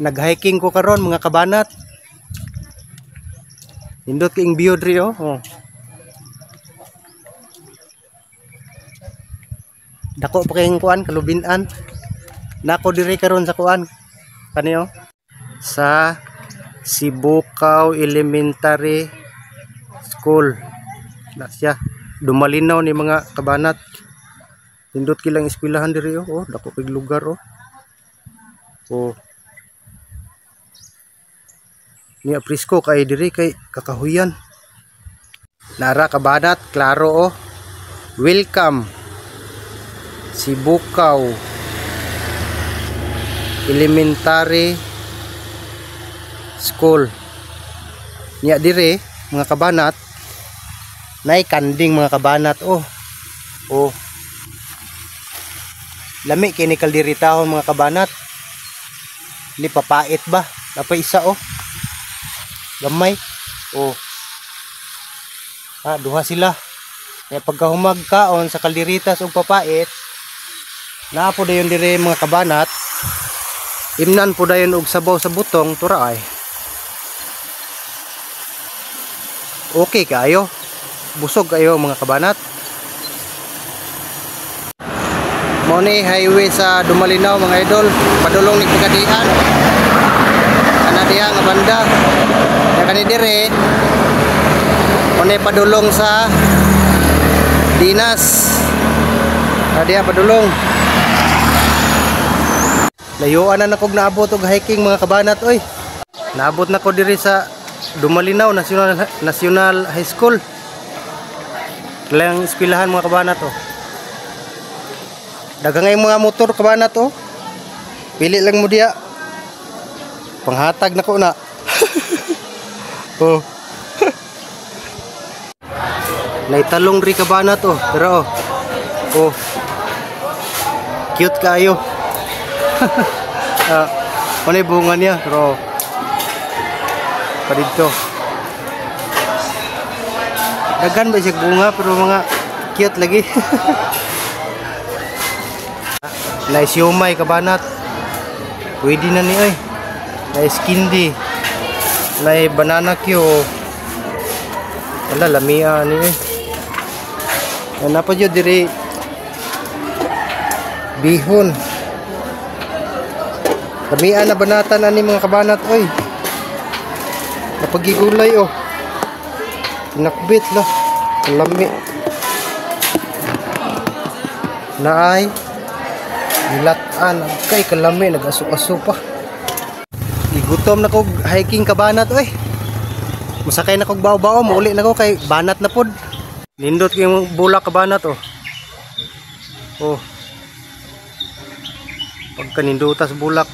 Nag-hiking ko karon mga kabanat. Indot king view diri oh. Dako pa kayong kuan kalubinan. Nako diri karon sa kuan. Kani oh. Sa Sibukaw Elementary School. Na siya. Dumalinaw ni mga kabanat. Indot kilang eskwelahan diri oh. Oh, dako kay lugar oh. Oh. Niya presko kay diri kay kakahuyan. Nara kabanat, klaro oh. Welcome Sibukaw Elementary School. Niya dire mga kabanat, nay kanding mga kabanat oh. Oh. Lami kini diri taon mga kabanat. Ni papait ba? Napay isa oh. Gamay. Oh. Ah, duha sila. Kaya pagka humagkaon sa kaldiritas o papait, naa po dayon dire mga kabanat. Imnan po dayon og sabaw sa butong tura ay. Okay kayo. Busog kayo mga kabanat. Mo ni highway sa Dumalinaw mga idol, padulong ni Pagadian. Kana diha nga banda. Ya kani dire. Mo ni padulong sa Dinas. Diha padulong. Layuan na nakog naabot og hiking mga kabanat oy. Naabot na ko diri sa Dumalinaw National High School. Lang eskwelahan mga kabanat oh. Daghang mga motor kabanat oh. Pili lang mo diya. Panghatag na ko na. Oh. Naitalong ri kabanat oh. Pero oh. Oh. Cute kayo. Ano yung bunga niya? Pero padito. Dagan ba siya bunga pero mga cute lagi. Nice siomay kabanat. Pwede na ni ay. Nice candy. Nice banana Q. Wala lamia ni eh. Ano pa jud diri bihon. Lamia na banatan ani mga kabanat oy. Napagigulay oh. Pinakbit lah. Lami. Naay nilatan kay kalami nag-aso-aso pa. Igutom na kog hiking kabanat oy. Masakay na kog baw-baw, mauli na ko kay banat na pod. Nindot kay bulak kabanat oh. Oh. Pagka nindutas bulak